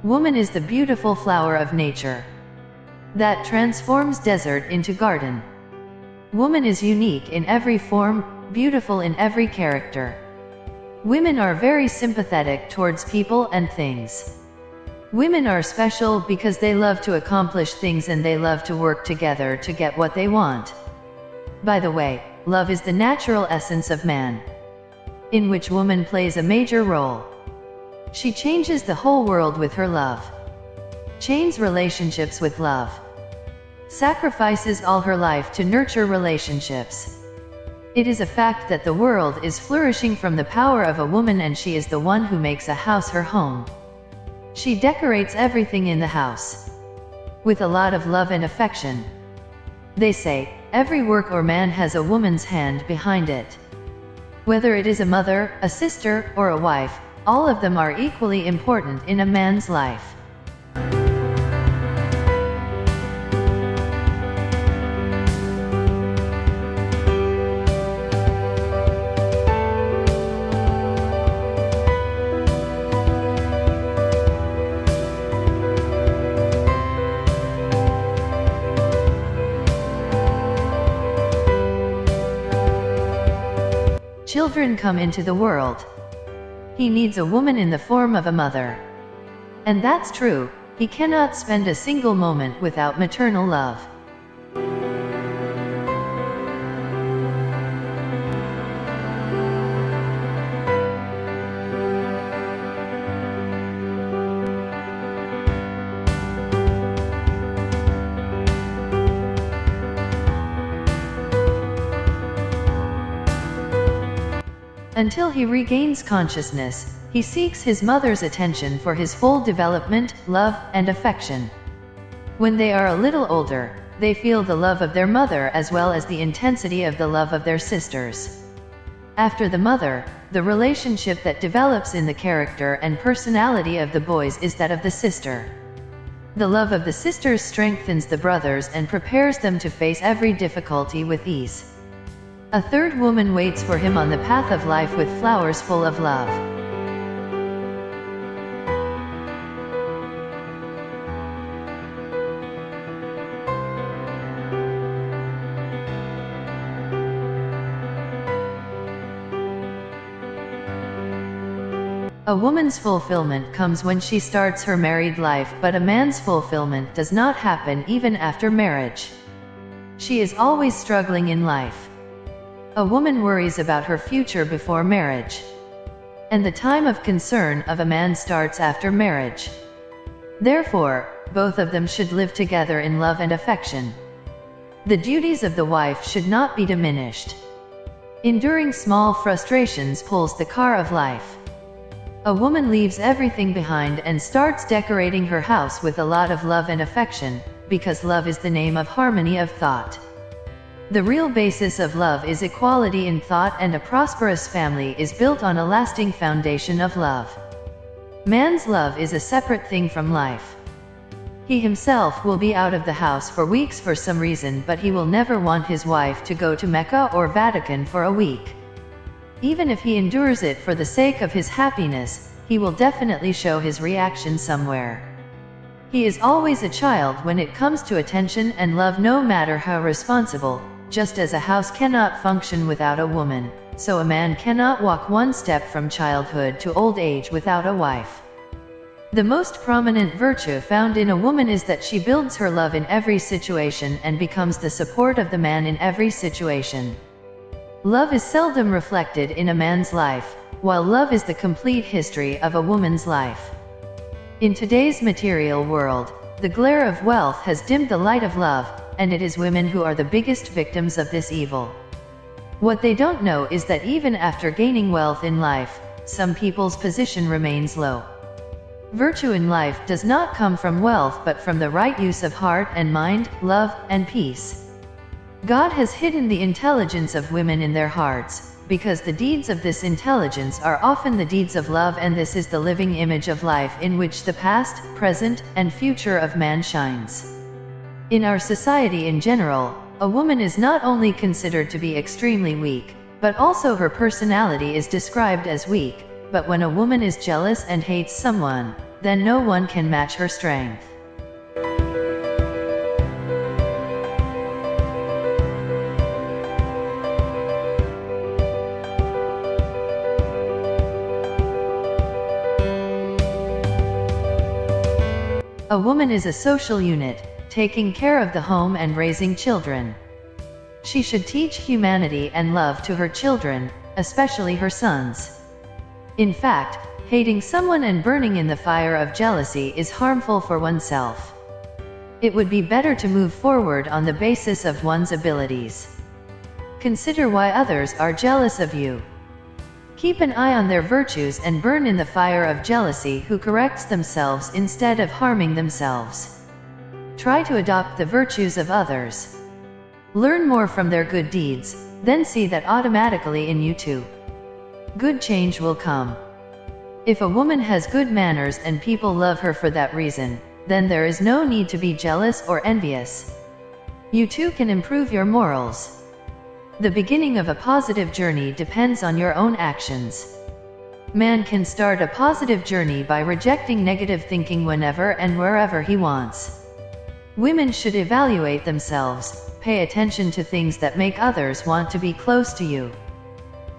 Woman is the beautiful flower of nature that transforms desert into garden. Woman is unique in every form, beautiful in every character. Women are very sympathetic towards people and things. Women are special because they love to accomplish things and they love to work together to get what they want. By the way, love is the natural essence of man, in which woman plays a major role. She changes the whole world with her love, chains relationships with love, sacrifices all her life to nurture relationships. It is a fact that the world is flourishing from the power of a woman, and she is the one who makes a house her home. She decorates everything in the house with a lot of love and affection. They say, every work or man has a woman's hand behind it. Whether it is a mother, a sister, or a wife, all of them are equally important in a man's life. Children come into the world. He needs a woman in the form of a mother. And that's true, he cannot spend a single moment without maternal love. Until he regains consciousness, he seeks his mother's attention for his full development, love, and affection. When they are a little older, they feel the love of their mother as well as the intensity of the love of their sisters. After the mother, the relationship that develops in the character and personality of the boys is that of the sister. The love of the sisters strengthens the brothers and prepares them to face every difficulty with ease. A third woman waits for him on the path of life with flowers full of love. A woman's fulfillment comes when she starts her married life, but a man's fulfillment does not happen even after marriage. She is always struggling in life. A woman worries about her future before marriage, and the time of concern of a man starts after marriage. Therefore, both of them should live together in love and affection. The duties of the wife should not be diminished. Enduring small frustrations pulls the car of life. A woman leaves everything behind and starts decorating her house with a lot of love and affection, because love is the name of harmony of thought. The real basis of love is equality in thought, and a prosperous family is built on a lasting foundation of love. Man's love is a separate thing from life. He himself will be out of the house for weeks for some reason, but he will never want his wife to go to Mecca or Vatican for a week. Even if he endures it for the sake of his happiness, he will definitely show his reaction somewhere. He is always a child when it comes to attention and love, no matter how responsible. Just as a house cannot function without a woman, so a man cannot walk one step from childhood to old age without a wife. The most prominent virtue found in a woman is that she builds her love in every situation and becomes the support of the man in every situation. Love is seldom reflected in a man's life, while love is the complete history of a woman's life. In today's material world, the glare of wealth has dimmed the light of love, and it is women who are the biggest victims of this evil. What they don't know is that even after gaining wealth in life, some people's position remains low. Virtue in life does not come from wealth but from the right use of heart and mind, love, and peace. God has hidden the intelligence of women in their hearts, because the deeds of this intelligence are often the deeds of love, and this is the living image of life in which the past, present, and future of man shines. In our society in general, a woman is not only considered to be extremely weak, but also her personality is described as weak. But when a woman is jealous and hates someone, then no one can match her strength. A woman is a social unit, taking care of the home and raising children. She should teach humanity and love to her children, especially her sons. In fact, hating someone and burning in the fire of jealousy is harmful for oneself. It would be better to move forward on the basis of one's abilities. Consider why others are jealous of you. Keep an eye on their virtues and burn in the fire of jealousy who corrects themselves instead of harming themselves. Try to adopt the virtues of others. Learn more from their good deeds, then see that automatically in you too. Good change will come. If a woman has good manners and people love her for that reason, then there is no need to be jealous or envious. You too can improve your morals. The beginning of a positive journey depends on your own actions. Man can start a positive journey by rejecting negative thinking whenever and wherever he wants. Women should evaluate themselves, pay attention to things that make others want to be close to you.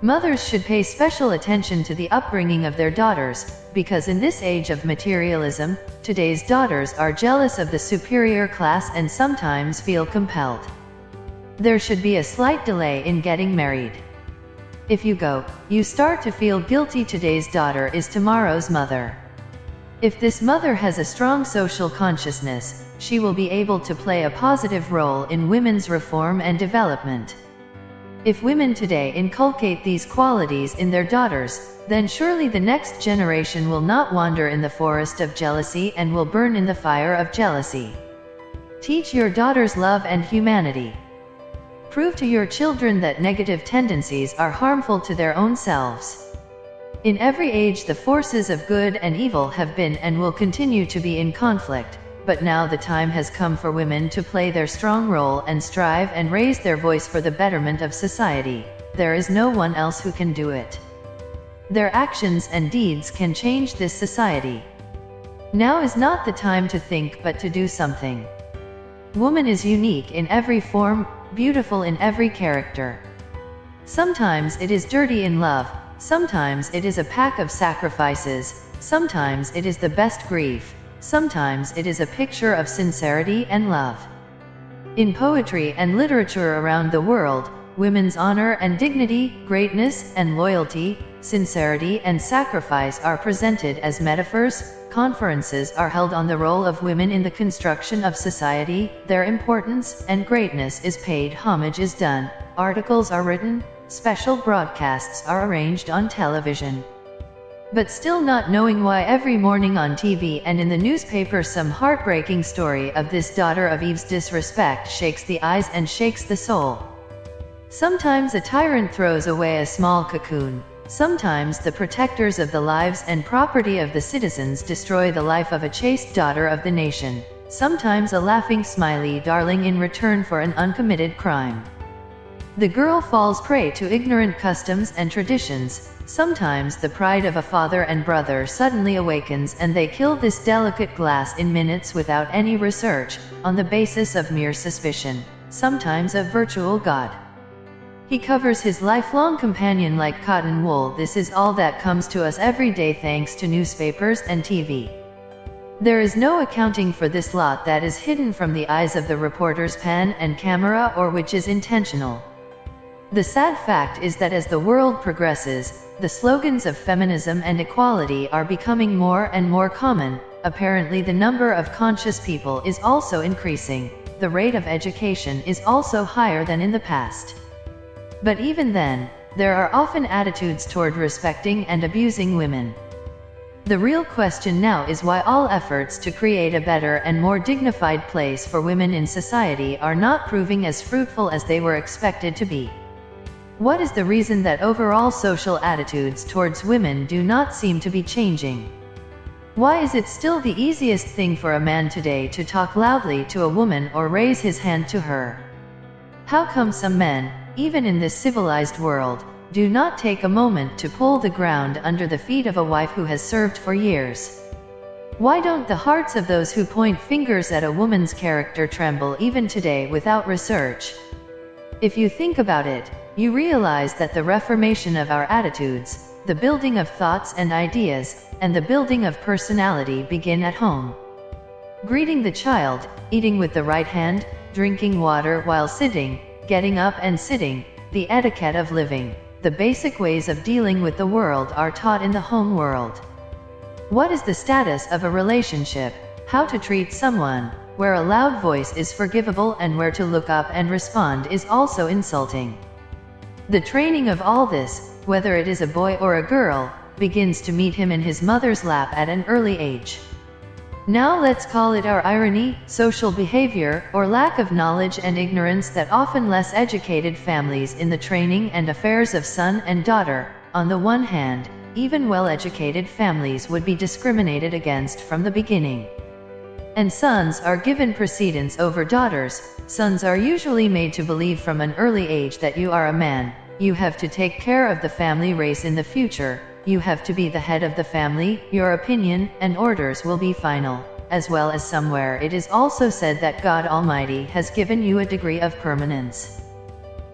Mothers should pay special attention to the upbringing of their daughters, because in this age of materialism, today's daughters are jealous of the superior class and sometimes feel compelled. There should be a slight delay in getting married. If you go, you start to feel guilty. Today's daughter is tomorrow's mother. If this mother has a strong social consciousness, she will be able to play a positive role in women's reform and development. If women today inculcate these qualities in their daughters, then surely the next generation will not wander in the forest of jealousy and will burn in the fire of jealousy. Teach your daughters love and humanity. Prove to your children that negative tendencies are harmful to their own selves. In every age the forces of good and evil have been and will continue to be in conflict, but now the time has come for women to play their strong role and strive and raise their voice for the betterment of society. There is no one else who can do it. Their actions and deeds can change this society. Now is not the time to think but to do something. Woman is unique in every form, beautiful in every character. Sometimes it is dirty in love, sometimes it is a pack of sacrifices, sometimes it is the best grief, sometimes it is a picture of sincerity and love. In poetry and literature around the world, women's honor and dignity, greatness and loyalty, sincerity and sacrifice are presented as metaphors. Conferences are held on the role of women in the construction of society, their importance and greatness is paid, homage is done, articles are written, special broadcasts are arranged on television. But still not knowing why every morning on TV and in the newspaper some heartbreaking story of this daughter of Eve's disrespect shakes the eyes and shakes the soul. Sometimes a tyrant throws away a small cocoon. Sometimes the protectors of the lives and property of the citizens destroy the life of a chaste daughter of the nation. Sometimes a laughing smiley darling in return for an uncommitted crime. The girl falls prey to ignorant customs and traditions. Sometimes the pride of a father and brother suddenly awakens and they kill this delicate glass in minutes without any research, on the basis of mere suspicion, sometimes of virtual God. He covers his lifelong companion like cotton wool. This is all that comes to us every day thanks to newspapers and TV. There is no accounting for this lot that is hidden from the eyes of the reporter's pen and camera or which is intentional. The sad fact is that as the world progresses, the slogans of feminism and equality are becoming more and more common. Apparently the number of conscious people is also increasing. The rate of education is also higher than in the past. But even then, there are often attitudes toward respecting and abusing women. The real question now is why all efforts to create a better and more dignified place for women in society are not proving as fruitful as they were expected to be. What is the reason that overall social attitudes towards women do not seem to be changing? Why is it still the easiest thing for a man today to talk loudly to a woman or raise his hand to her? How come some men, even in this civilized world, do not take a moment to pull the ground under the feet of a wife who has served for years? Why don't the hearts of those who point fingers at a woman's character tremble even today without research? If you think about it, you realize that the reformation of our attitudes, the building of thoughts and ideas, and the building of personality begin at home. Greeting the child, eating with the right hand, drinking water while sitting, getting up and sitting, the etiquette of living, the basic ways of dealing with the world are taught in the home world. What is the status of a relationship, how to treat someone, where a loud voice is forgivable and where to look up and respond is also insulting. The training of all this, whether it is a boy or a girl, begins to meet him in his mother's lap at an early age. Now let's call it our irony, social behavior, or lack of knowledge and ignorance that often less educated families in the training and affairs of son and daughter. On the one hand, even well-educated families would be discriminated against from the beginning. And sons are given precedence over daughters. Sons are usually made to believe from an early age that you are a man, you have to take care of the family race in the future, you have to be the head of the family, your opinion and orders will be final, as well as somewhere it is also said that God Almighty has given you a degree of permanence.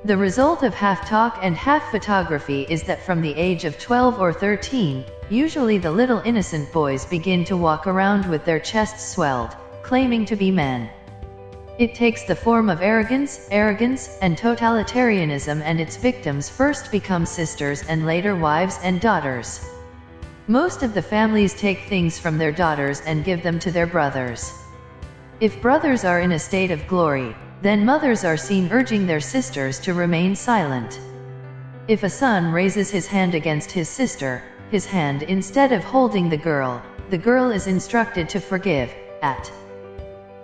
The result of half talk and half photography is that from the age of 12 or 13, usually the little innocent boys begin to walk around with their chests swelled, claiming to be men. It takes the form of arrogance, and totalitarianism, and its victims first become sisters and later wives and daughters. Most of the families take things from their daughters and give them to their brothers. If brothers are in a state of glory, then mothers are seen urging their sisters to remain silent. If a son raises his hand against his sister, his hand instead of holding the girl is instructed to forgive. At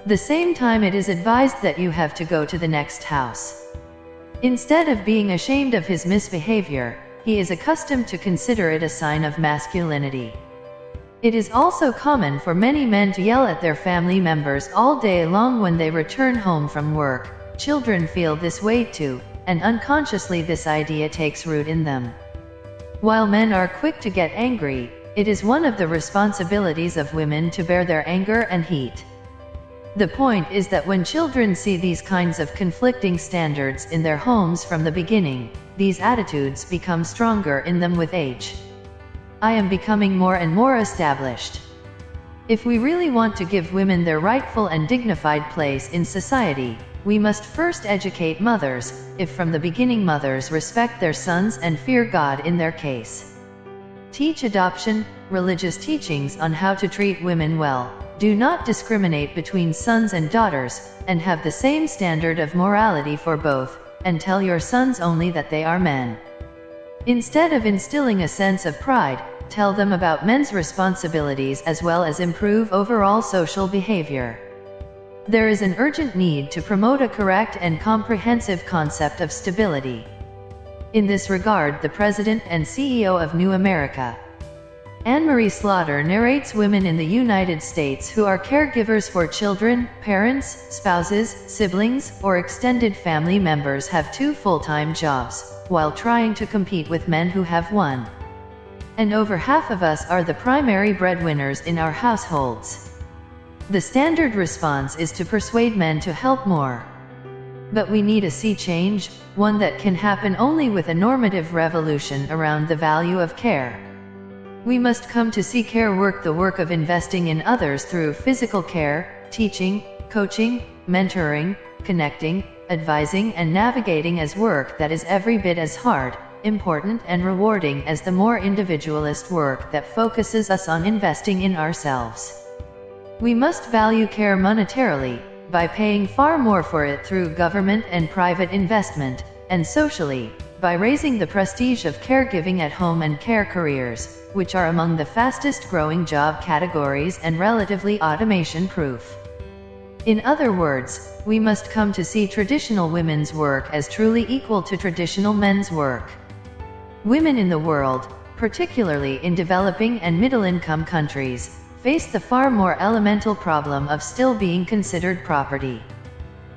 the same time, it is advised that you have to go to the next house. Instead of being ashamed of his misbehavior, he is accustomed to consider it a sign of masculinity. It is also common for many men to yell at their family members all day long when they return home from work. Children feel this way too, and unconsciously this idea takes root in them. While men are quick to get angry, it is one of the responsibilities of women to bear their anger and heat. The point is that when children see these kinds of conflicting standards in their homes from the beginning, these attitudes become stronger in them with age. I am becoming more and more established. If we really want to give women their rightful and dignified place in society, we must first educate mothers, if from the beginning mothers respect their sons and fear God in their case. Teach adoption, religious teachings on how to treat women well, do not discriminate between sons and daughters, and have the same standard of morality for both, and tell your sons only that they are men. Instead of instilling a sense of pride, tell them about men's responsibilities as well as improve overall social behavior. There is an urgent need to promote a correct and comprehensive concept of stability. In this regard, the President and CEO of New America, Anne-Marie Slaughter, narrates women in the United States who are caregivers for children, parents, spouses, siblings, or extended family members have 2 full-time jobs, while trying to compete with men who have 1. And over half of us are the primary breadwinners in our households. The standard response is to persuade men to help more. But we need a sea change, one that can happen only with a normative revolution around the value of care. We must come to see care work, the work of investing in others through physical care, teaching, coaching, mentoring, connecting, advising and navigating as work that is every bit as hard, important and rewarding as the more individualist work that focuses us on investing in ourselves. We must value care monetarily, by paying far more for it through government and private investment, and socially, by raising the prestige of caregiving at home and care careers, which are among the fastest growing job categories and relatively automation-proof. In other words, we must come to see traditional women's work as truly equal to traditional men's work. Women in the world, particularly in developing and middle-income countries, face the far more elemental problem of still being considered property.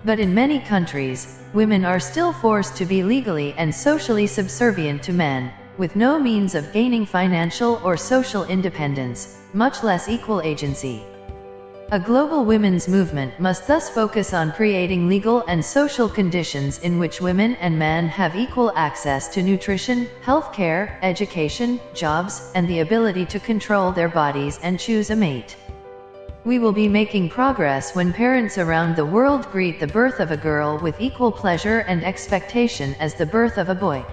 But in many countries, women are still forced to be legally and socially subservient to men, with no means of gaining financial or social independence, much less equal agency. A global women's movement must thus focus on creating legal and social conditions in which women and men have equal access to nutrition, healthcare, education, jobs, and the ability to control their bodies and choose a mate. We will be making progress when parents around the world greet the birth of a girl with equal pleasure and expectation as the birth of a boy.